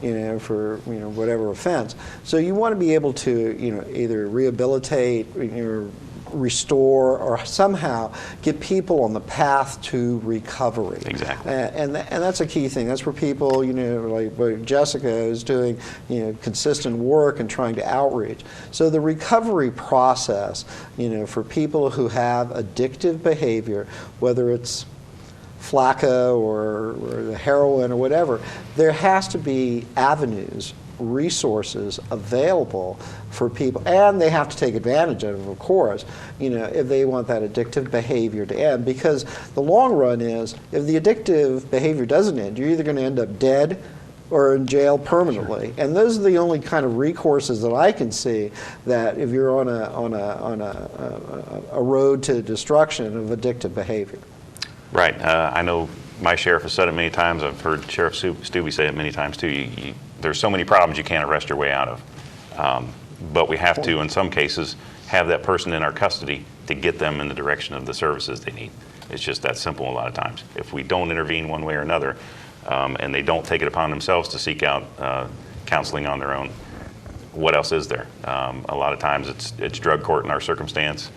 For whatever offense. So you want to be able to either rehabilitate, restore, or somehow get people on the path to recovery. Exactly. And that's a key thing. That's where people, like Jessica is doing, consistent work and trying to outreach. So the recovery process, for people who have addictive behavior, whether it's flakka or the heroin or whatever, there has to be avenues, resources available for people, and they have to take advantage of course, if they want that addictive behavior to end. Because the long run is, if the addictive behavior doesn't end, you're either going to end up dead or in jail permanently. Sure. And those are the only kind of recourses that I can see, that if you're on a road to destruction of addictive behavior. Right. I know my sheriff has said it many times. I've heard Sheriff Stubbe say it many times too. There's so many problems you can't arrest your way out of. But we have to, in some cases, have that person in our custody to get them in the direction of the services they need. It's just that simple a lot of times. If we don't intervene one way or another, and they don't take it upon themselves to seek out counseling on their own, what else is there? A lot of times it's drug court in our circumstance,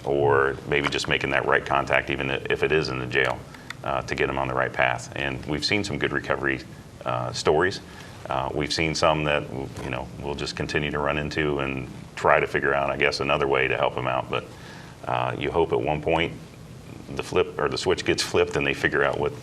or maybe just making that right contact, even if it is in the jail, to get them on the right path. And we've seen some good recovery stories. We've seen some that we'll just continue to run into and try to figure out, I guess, another way to help them out. But you hope at one point the switch gets flipped and they figure out what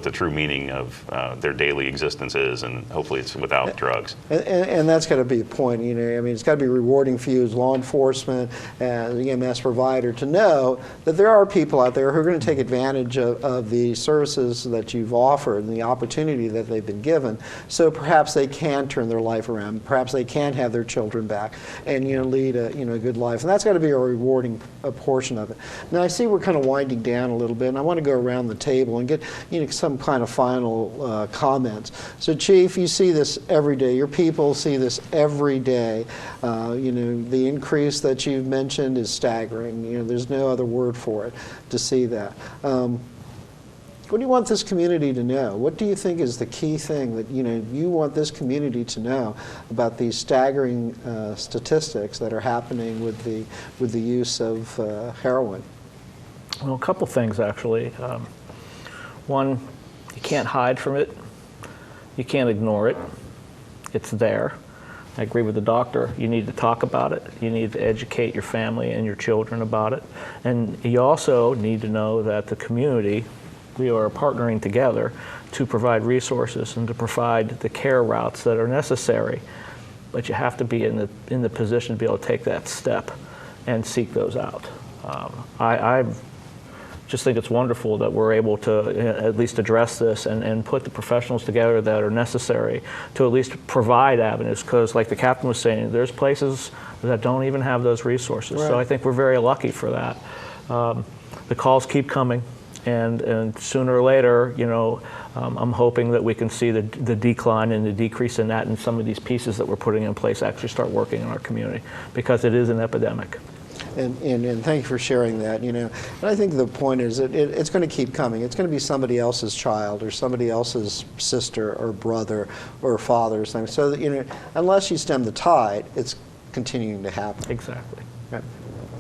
the true meaning of their daily existence is, and hopefully it's without drugs. And that's got to be a point, it's got to be rewarding for you as law enforcement and the EMS provider to know that there are people out there who are going to take advantage of the services that you've offered and the opportunity that they've been given, so perhaps they can turn their life around, perhaps they can have their children back and lead a good life. And that's got to be a rewarding portion of it. Now I see we're kind of winding down a little bit, and I want to go around the table and get some kind of final comments. So Chief, you see this every day. Your people see this every day. The increase that you've mentioned is staggering. There's no other word for it to see that. What do you want this community to know? What do you think is the key thing that you want this community to know about these staggering statistics that are happening with the use of heroin? Well, a couple things actually. One, you can't hide from it. You can't ignore it. It's there. I agree with the doctor. You need to talk about it. You need to educate your family and your children about it. And you also need to know that the community, we are partnering together to provide resources and to provide the care routes that are necessary. But you have to be in the position to be able to take that step and seek those out. I just think it's wonderful that we're able to at least address this and put the professionals together that are necessary to at least provide avenues, because like the captain was saying, there's places that don't even have those resources. Right. So I think we're very lucky for that. The calls keep coming, and sooner or later, I'm hoping that we can see the decline and the decrease in that, and some of these pieces that we're putting in place actually start working in our community, because it is an epidemic. And thank you for sharing that. And I think the point is that it's going to keep coming. It's going to be somebody else's child or somebody else's sister or brother or father or something. So that, unless you stem the tide, it's continuing to happen. Exactly. Right.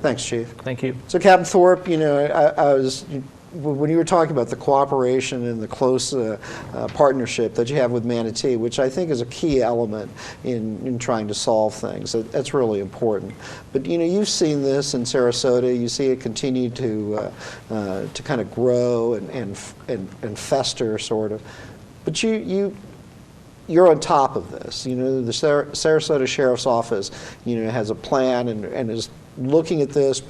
Thanks, Chief. Thank you. So, Captain Thorpe, I was, when you were talking about the cooperation and the close partnership that you have with Manatee, which I think is a key element in trying to solve things, that's really important. But you've seen this in Sarasota. You see it continue to kind of grow and fester, sort of. But you're on top of this. You know, the Sarasota Sheriff's Office, you know, has a plan and is looking at this,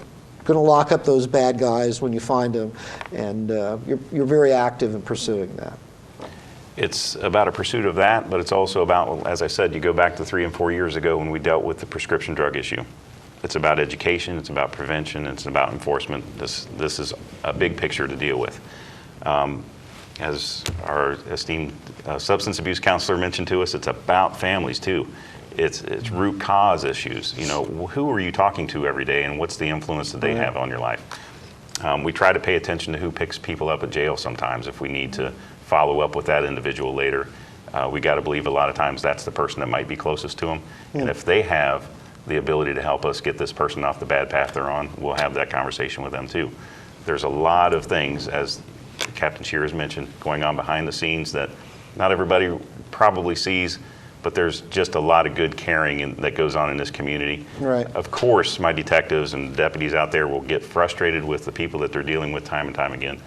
going to lock up those bad guys when you find them, and you're very active in pursuing that. It's about a pursuit of that, but it's also about, as I said, you go back to 3 and 4 years ago when we dealt with the prescription drug issue. It's about education, it's about prevention, it's about enforcement. This is a big picture to deal with. As our esteemed substance abuse counselor mentioned to us, it's about families too. It's root cause issues. You know, who are you talking to every day, and what's the influence that they have on your life? We try to pay attention to who picks people up at jail sometimes if we need to follow up with that individual later. We got to believe a lot of times that's the person that might be closest to them. And if they have the ability to help us get this person off the bad path they're on, we'll have that conversation with them too. There's a lot of things, as Captain Shears mentioned, going on behind the scenes that not everybody probably sees, but there's just a lot of good caring that goes on in this community. Right. Of course, my detectives and deputies out there will get frustrated with the people that they're dealing with time and time again.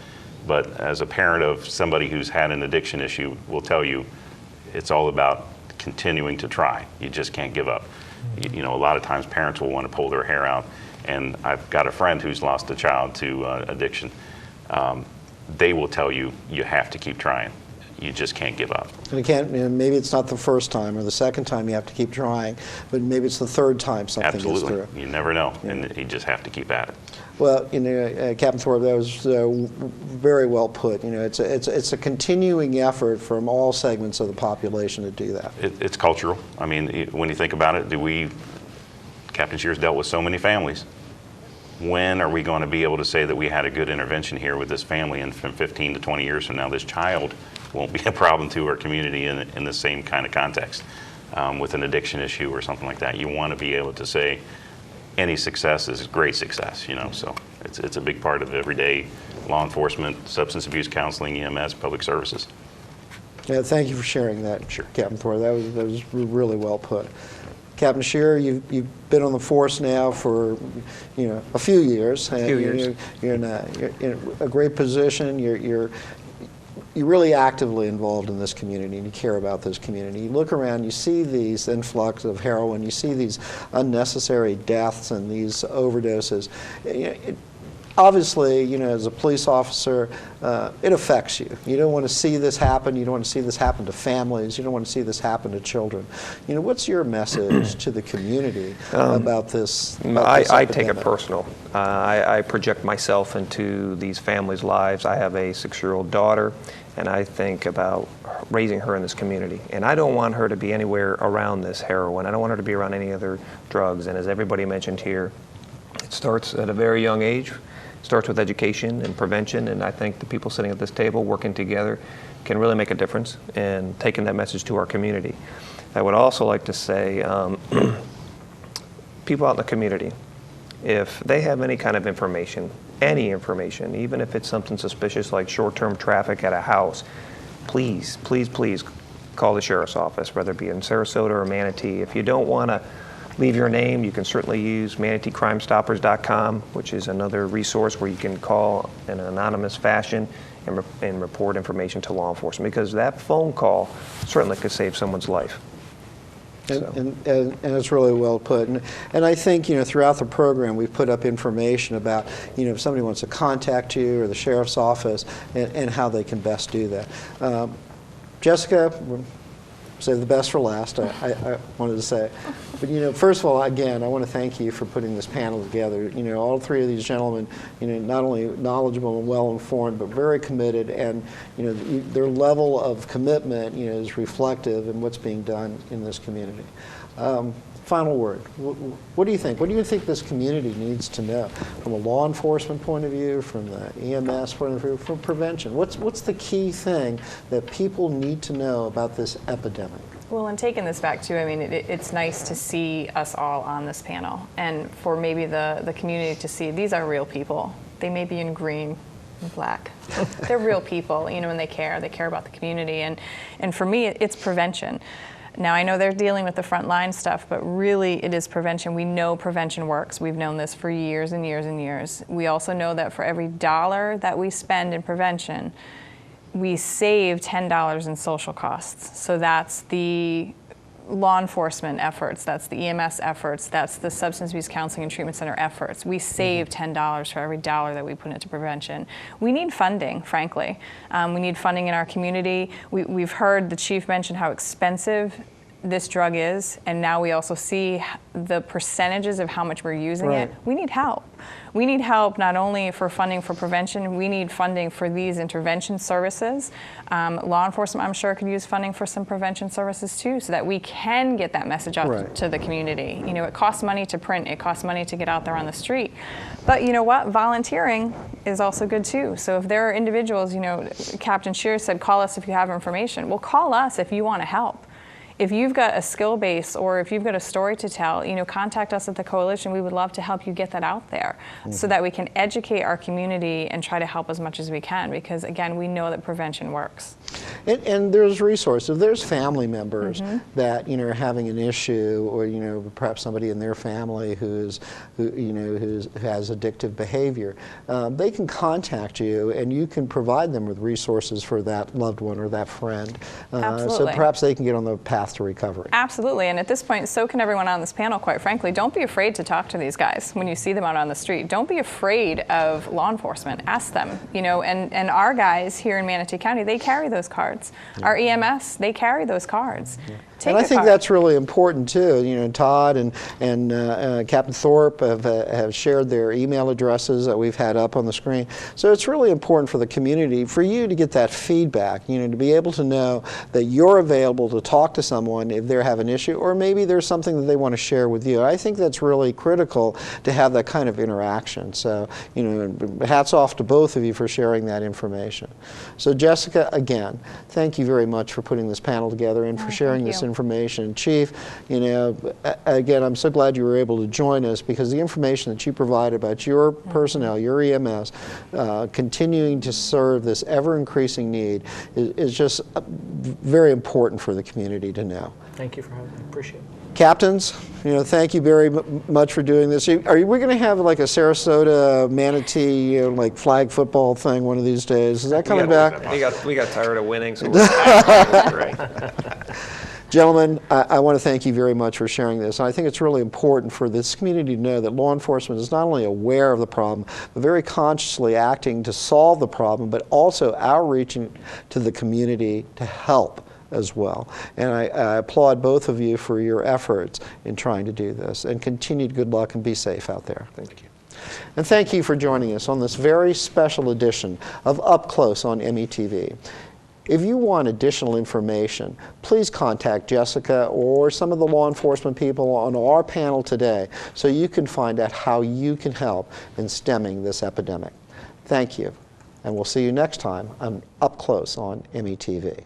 But as a parent of somebody who's had an addiction issue, will tell you, it's all about continuing to try. You just can't give up. You know, a lot of times parents will want to pull their hair out, and I've got a friend who's lost a child to addiction. They will tell you, you have to keep trying. You just can't give up. And maybe it's not the first time or the second time you have to keep trying, but maybe it's the third time something gets through. You never know, and you just have to keep at it. Well, you know, Captain Thorpe, that was very well put. You know, it's a continuing effort from all segments of the population to do that. It's cultural. I mean, when you think about it, Captain Shears dealt with so many families. When are we going to be able to say that we had a good intervention here with this family, and from 15 to 20 years from now, this child won't be a problem to our community in the same kind of context with an addiction issue or something like that? You want to be able to say any success is great success, you know, so it's a big part of everyday law enforcement, substance abuse counseling, EMS, public services. Yeah, thank you for sharing that, Sure. Captain Thorpe. That was really well put. Captain Shearer, you've been on the force now for, you know, a few years. You're in a great position. You're really actively involved in this community, and you care about this community. You look around, you see these influx of heroin, you see these unnecessary deaths and these overdoses. Obviously, you know, as a police officer, it affects you. You don't want to see this happen. You don't want to see this happen to families. You don't want to see this happen to children. You know, what's your message to the community about this? I take it personal. I project myself into these families' lives. I have a 6-year-old daughter, and I think about raising her in this community. And I don't want her to be anywhere around this heroin. I don't want her to be around any other drugs. And as everybody mentioned here, it starts at a very young age. Starts with education and prevention, and I think the people sitting at this table working together can really make a difference in taking that message to our community. I would also like to say, people out in the community, if they have any kind of information, even if it's something suspicious like short-term traffic at a house, please, please, please call the Sheriff's Office, whether it be in Sarasota or Manatee. If you don't want to leave your name, you can certainly use ManateeCrimeStoppers.com, which is another resource where you can call in an anonymous fashion and report information to law enforcement, because that phone call certainly could save someone's life. And it's really well put. And I think, you know, throughout the program we've put up information about, you know, if somebody wants to contact you or the Sheriff's Office and how they can best do that. Jessica, save the best for last, I wanted to say. But, you know, first of all, again, I want to thank you for putting this panel together. You know, all three of these gentlemen, you know, not only knowledgeable and well-informed, but very committed, and, you know, their level of commitment, you know, is reflective in what's being done in this community. Final word. What do you think? What do you think this community needs to know from a law enforcement point of view, from the EMS point of view, from prevention? What's the key thing that people need to know about this epidemic? Well, and taking this back too, I mean, it's nice to see us all on this panel, and for maybe the community to see these are real people. They may be in green and black. They're real people, you know, and they care about the community, and for me, it's prevention. Now, I know they're dealing with the frontline stuff, but really it is prevention. We know prevention works. We've known this for years and years and years. We also know that for every dollar that we spend in prevention, we save $10 in social costs. So that's the law enforcement efforts, that's the EMS efforts, that's the substance abuse counseling and treatment center efforts. We save $10 for every dollar that we put into prevention. We need funding, frankly. We need funding in our community. We've heard the chief mention how expensive this drug is, and now we also see the percentages of how much we're using it. We need help. We need help not only for funding for prevention, we need funding for these intervention services. Law enforcement, I'm sure, could use funding for some prevention services too, so that we can get that message out to the community. You know, it costs money to print, it costs money to get out there on the street. But you know what? Volunteering is also good too. So if there are individuals, you know, Captain Shears said, call us if you have information. Well, call us if you want to help. If you've got a skill base or if you've got a story to tell, you know, contact us at the Coalition. We would love to help you get that out there so that we can educate our community and try to help as much as we can, because again, we know that prevention works. And there's resources. If there's family members that, you know, are having an issue, or, you know, perhaps somebody in their family who has addictive behavior, they can contact you and you can provide them with resources for that loved one or that friend. So perhaps they can get on the path to recovery. Absolutely, and at this point, so can everyone on this panel, quite frankly. Don't be afraid to talk to these guys when you see them out on the street. Don't be afraid of law enforcement. Ask them, you know, and our guys here in Manatee County, they carry those cards. Our EMS, they carry those cards. And I think that's really important too. You know, Todd and Captain Thorpe have shared their email addresses that we've had up on the screen. So it's really important for the community, for you to get that feedback, you know, to be able to know that you're available to talk to someone if they have an issue, or maybe there's something that they want to share with you. I think that's really critical to have that kind of interaction. So, you know, hats off to both of you for sharing that information. So Jessica, again, thank you very much for putting this panel together and for sharing this information. Chief, you know, again, I'm so glad you were able to join us, because the information that you provide about your personnel, your EMS, continuing to serve this ever-increasing need is just very important for the community to know. Thank you for having me. Appreciate it. Captains, you know, thank you very much for doing this. Are we going to have like a Sarasota Manatee, you know, like flag football thing one of these days? Is that coming back? We got tired of winning, so we're great. Gentlemen, I want to thank you very much for sharing this. I think it's really important for this community to know that law enforcement is not only aware of the problem, but very consciously acting to solve the problem, but also outreaching to the community to help as well. And I applaud both of you for your efforts in trying to do this. And continued good luck and be safe out there. Thank you. And thank you for joining us on this very special edition of Up Close on METV. If you want additional information, please contact Jessica or some of the law enforcement people on our panel today so you can find out how you can help in stemming this epidemic. Thank you, and we'll see you next time on Up Close on METV.